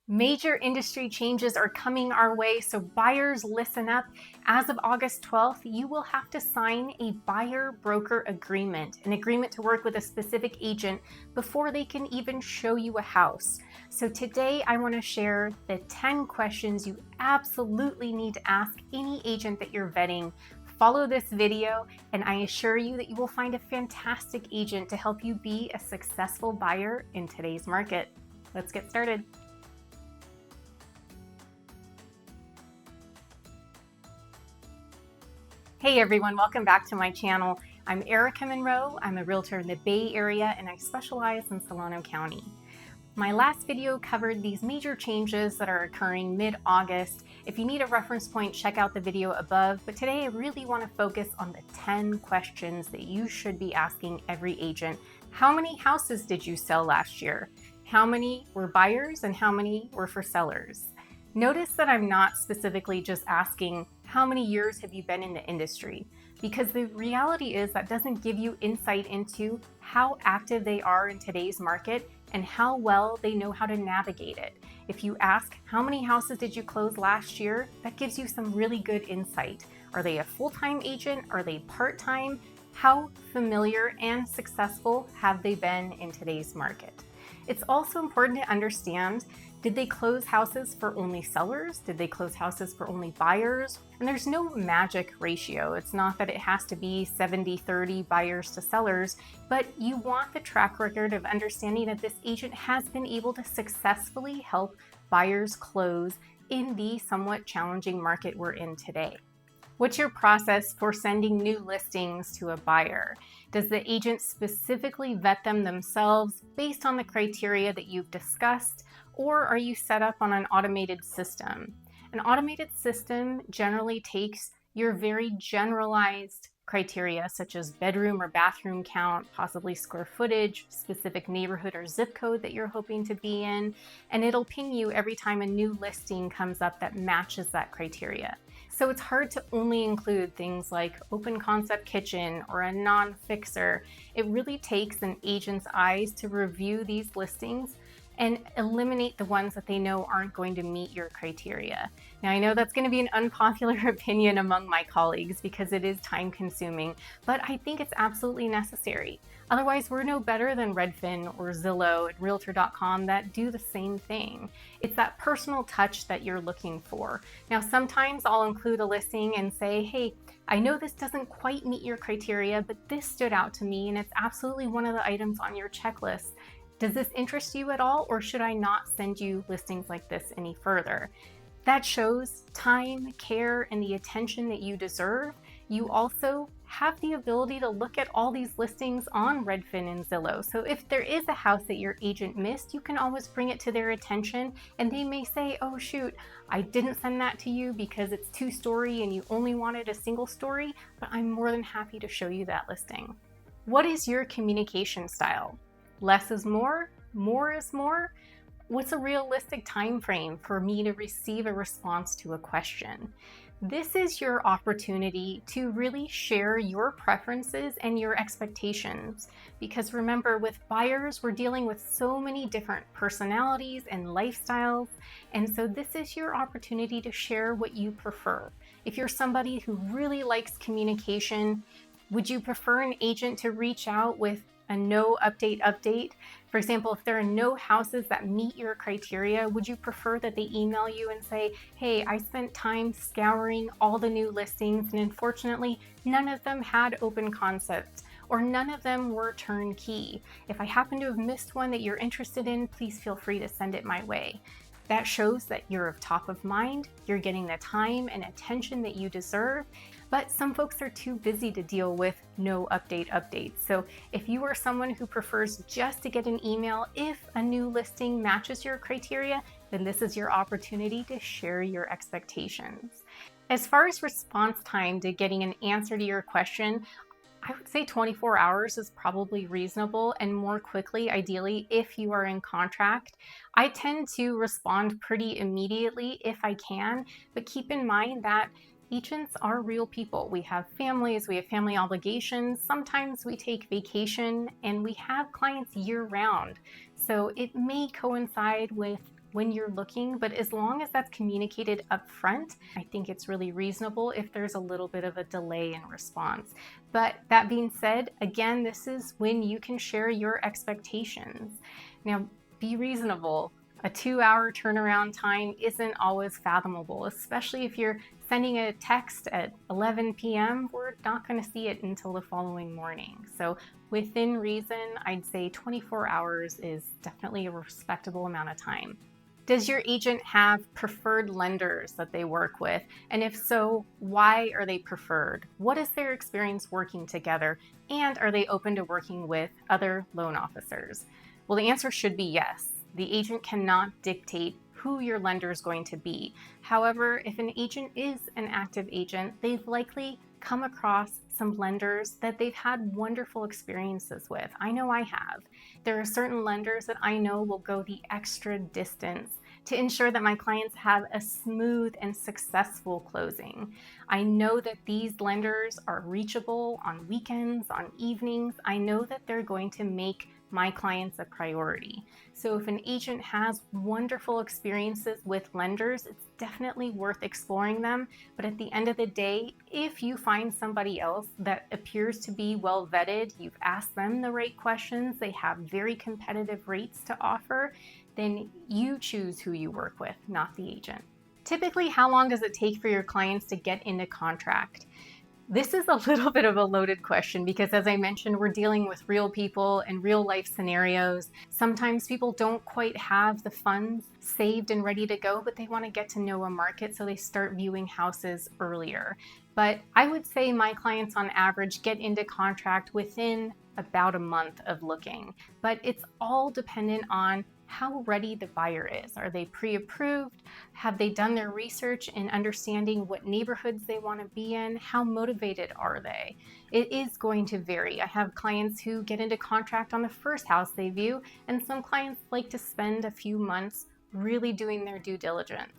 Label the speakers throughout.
Speaker 1: Major industry changes are coming our way, so buyers listen up. As of August 12th, you will have to sign a buyer-broker agreement, an agreement to work with a specific agent before they can even show you a house. So today I want to share the 10 questions you absolutely need to ask any agent that you're vetting. Follow this video and I assure you that you will find a fantastic agent to help you be a successful buyer in today's market. Let's get started. Hey everyone, welcome back to my channel. I'm Erica Monroe. I'm a realtor in the Bay Area and I specialize in Solano County. My last video covered these major changes that are occurring mid-August. If you need a reference point, check out the video above. But today I really want to focus on the 10 questions that you should be asking every agent. How many houses did you sell last year? How many were buyers and how many were for sellers? Notice that I'm not specifically just asking how many years have you been in the industry, because the reality is that doesn't give you insight into how active they are in today's market and how well they know how to navigate it. If you ask how many houses did you close last year, that gives you some really good insight. Are they a full-time agent? Are they part-time? How familiar and successful have they been in today's market? It's also important to understand, did they close houses for only sellers? Did they close houses for only buyers? And there's no magic ratio. It's not that it has to be 70-30 buyers to sellers, but you want the track record of understanding that this agent has been able to successfully help buyers close in the somewhat challenging market we're in today. What's your process for sending new listings to a buyer? Does the agent specifically vet them themselves based on the criteria that you've discussed, or are you set up on an automated system? An automated system generally takes your very generalized criteria such as bedroom or bathroom count, possibly square footage, specific neighborhood or zip code that you're hoping to be in, and it'll ping you every time a new listing comes up that matches that criteria. So it's hard to only include things like open concept kitchen or a non-fixer. It really takes an agent's eyes to review these listings and eliminate the ones that they know aren't going to meet your criteria. Now, I know that's going to be an unpopular opinion among my colleagues because it is time consuming, but I think it's absolutely necessary. Otherwise, we're no better than Redfin or Zillow and Realtor.com that do the same thing. It's that personal touch that you're looking for. Now, sometimes I'll include a listing and say, hey, I know this doesn't quite meet your criteria, but this stood out to me and it's absolutely one of the items on your checklist. Does this interest you at all, or should I not send you listings like this any further? That shows time, care, and the attention that you deserve. You also have the ability to look at all these listings on Redfin and Zillow. So if there is a house that your agent missed, you can always bring it to their attention and they may say, oh shoot, I didn't send that to you because it's 2-story and you only wanted a single story, but I'm more than happy to show you that listing. What is your communication style? Less is more is more? What's a realistic time frame for me to receive a response to a question? This is your opportunity to really share your preferences and your expectations. Because remember, with buyers, we're dealing with so many different personalities and lifestyles. And so this is your opportunity to share what you prefer. If you're somebody who really likes communication, would you prefer an agent to reach out with a no update? For example, if there are no houses that meet your criteria, would you prefer that they email you and say, hey, I spent time scouring all the new listings and unfortunately none of them had open concepts or none of them were turnkey. If I happen to have missed one that you're interested in, please feel free to send it my way. That shows that you're of top of mind, you're getting the time and attention that you deserve, but some folks are too busy to deal with no updates. So if you are someone who prefers just to get an email if a new listing matches your criteria, then this is your opportunity to share your expectations. As far as response time to getting an answer to your question, I would say 24 hours is probably reasonable, and more quickly, ideally, if you are in contract. I tend to respond pretty immediately if I can, but keep in mind that agents are real people. We have families, we have family obligations. Sometimes we take vacation and we have clients year round. So it may coincide with when you're looking, but as long as that's communicated up front, I think it's really reasonable if there's a little bit of a delay in response. But that being said, again, this is when you can share your expectations. Now, be reasonable. A 2-hour turnaround time isn't always fathomable, especially if you're sending a text at 11 p.m. We're not going to see it until the following morning. So within reason, I'd say 24 hours is definitely a respectable amount of time. Does your agent have preferred lenders that they work with? And if so, why are they preferred? What is their experience working together? And are they open to working with other loan officers? Well, the answer should be yes. The agent cannot dictate who your lender is going to be. However, if an agent is an active agent, they've likely come across some lenders that they've had wonderful experiences with. I know I have. There are certain lenders that I know will go the extra distance to ensure that my clients have a smooth and successful closing. I know that these lenders are reachable on weekends, on evenings. I know that they're going to make my clients a priority. So if an agent has wonderful experiences with lenders, it's definitely worth exploring them. But at the end of the day, if you find somebody else that appears to be well vetted, you've asked them the right questions, they have very competitive rates to offer, then you choose who you work with, not the agent. Typically, how long does it take for your clients to get into contract? This is a little bit of a loaded question because, as I mentioned, we're dealing with real people and real life scenarios. Sometimes people don't quite have the funds saved and ready to go, but they want to get to know a market, so they start viewing houses earlier. But I would say my clients on average get into contract within about a month of looking. But it's all dependent on how ready the buyer is. Are they pre-approved? Have they done their research in understanding what neighborhoods they want to be in? How motivated are they? It is going to vary. I have clients who get into contract on the first house they view, and some clients like to spend a few months really doing their due diligence.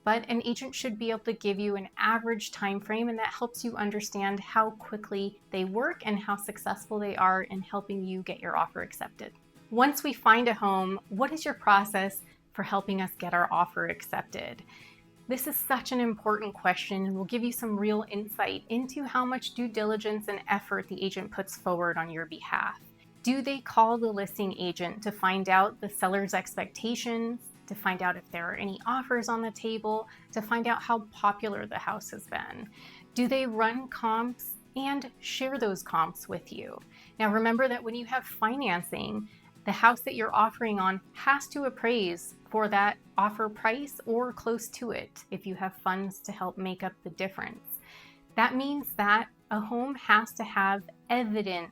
Speaker 1: But an agent should be able to give you an average time frame, and that helps you understand how quickly they work and how successful they are in helping you get your offer accepted. Once we find a home, what is your process for helping us get our offer accepted? This is such an important question and will give you some real insight into how much due diligence and effort the agent puts forward on your behalf. Do they call the listing agent to find out the seller's expectations, to find out if there are any offers on the table, to find out how popular the house has been? Do they run comps and share those comps with you? Now remember that when you have financing, the house that you're offering on has to appraise for that offer price or close to it if you have funds to help make up the difference. That means that a home has to have evidence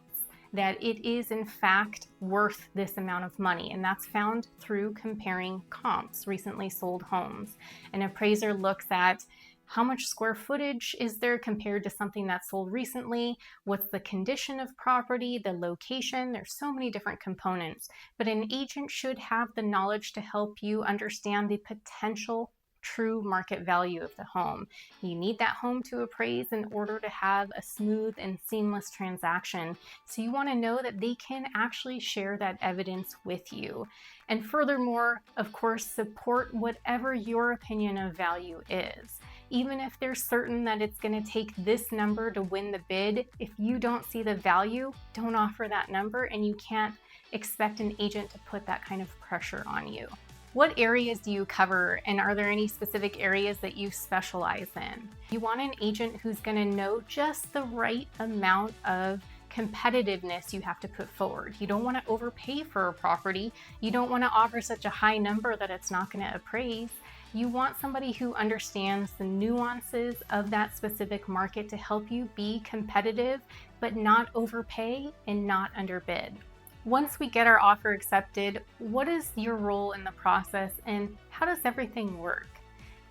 Speaker 1: that it is in fact worth this amount of money, and that's found through comparing comps, recently sold homes. An appraiser looks at how much square footage is there compared to something that's sold recently? What's the condition of property, the location? There's so many different components, but an agent should have the knowledge to help you understand the potential true market value of the home. You need that home to appraise in order to have a smooth and seamless transaction. So you want to know that they can actually share that evidence with you. And furthermore, of course, support whatever your opinion of value is. Even if they're certain that it's going to take this number to win the bid, if you don't see the value, don't offer that number, and you can't expect an agent to put that kind of pressure on you. What areas do you cover, and are there any specific areas that you specialize in? You want an agent who's going to know just the right amount of competitiveness you have to put forward. You don't want to overpay for a property. You don't want to offer such a high number that it's not going to appraise. You want somebody who understands the nuances of that specific market to help you be competitive, but not overpay and not underbid. Once we get our offer accepted, what is your role in the process and how does everything work?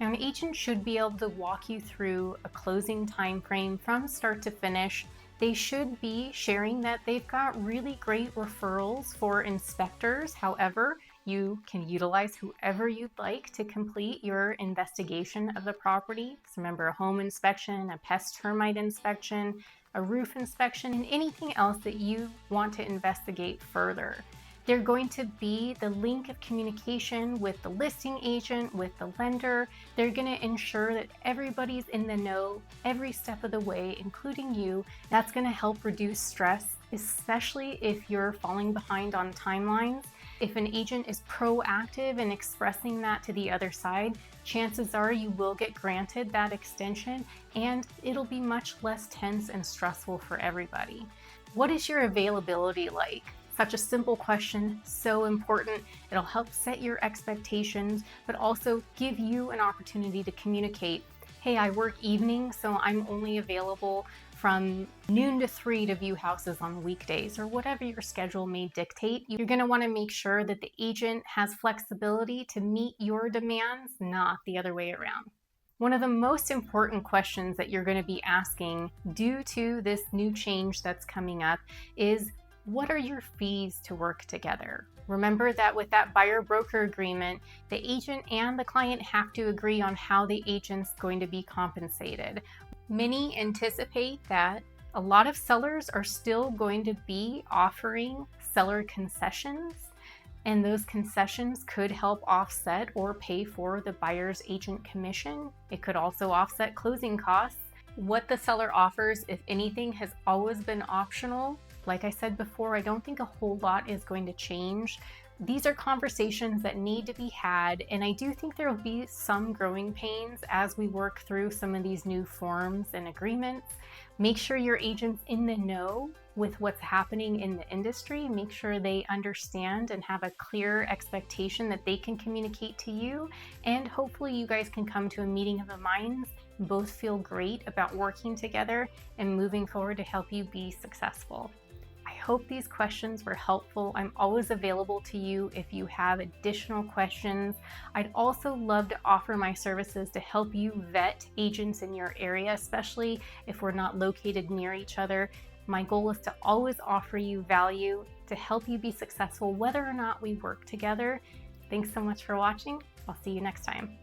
Speaker 1: Now, an agent should be able to walk you through a closing time frame from start to finish. They should be sharing that they've got really great referrals for inspectors. However, you can utilize whoever you'd like to complete your investigation of the property. So remember, a home inspection, a pest termite inspection, a roof inspection, and anything else that you want to investigate further. They're going to be the link of communication with the listing agent, with the lender. They're going to ensure that everybody's in the know every step of the way, including you. That's going to help reduce stress, especially if you're falling behind on timelines. If an agent is proactive in expressing that to the other side, chances are you will get granted that extension, and it'll be much less tense and stressful for everybody. What is your availability like? Such a simple question, so important. It'll help set your expectations, but also give you an opportunity to communicate. Hey, I work evenings, so I'm only available from noon to 3 to view houses on weekdays, or whatever your schedule may dictate. You're going to want to make sure that the agent has flexibility to meet your demands, not the other way around. One of the most important questions that you're going to be asking due to this new change that's coming up is, what are your fees to work together? Remember that with that buyer-broker agreement, the agent and the client have to agree on how the agent's going to be compensated. Many anticipate that a lot of sellers are still going to be offering seller concessions, and those concessions could help offset or pay for the buyer's agent commission. It could also offset closing costs. What the seller offers, if anything, has always been optional. Like I said before, I don't think a whole lot is going to change. These are conversations that need to be had, and I do think there will be some growing pains as we work through some of these new forms and agreements. Make sure your agent's in the know with what's happening in the industry. Make sure they understand and have a clear expectation that they can communicate to you, and hopefully you guys can come to a meeting of the minds, both feel great about working together and moving forward to help you be successful. I hope these questions were helpful. I'm always available to you if you have additional questions. I'd also love to offer my services to help you vet agents in your area, especially if we're not located near each other. My goal is to always offer you value to help you be successful, whether or not we work together. Thanks so much for watching. I'll see you next time.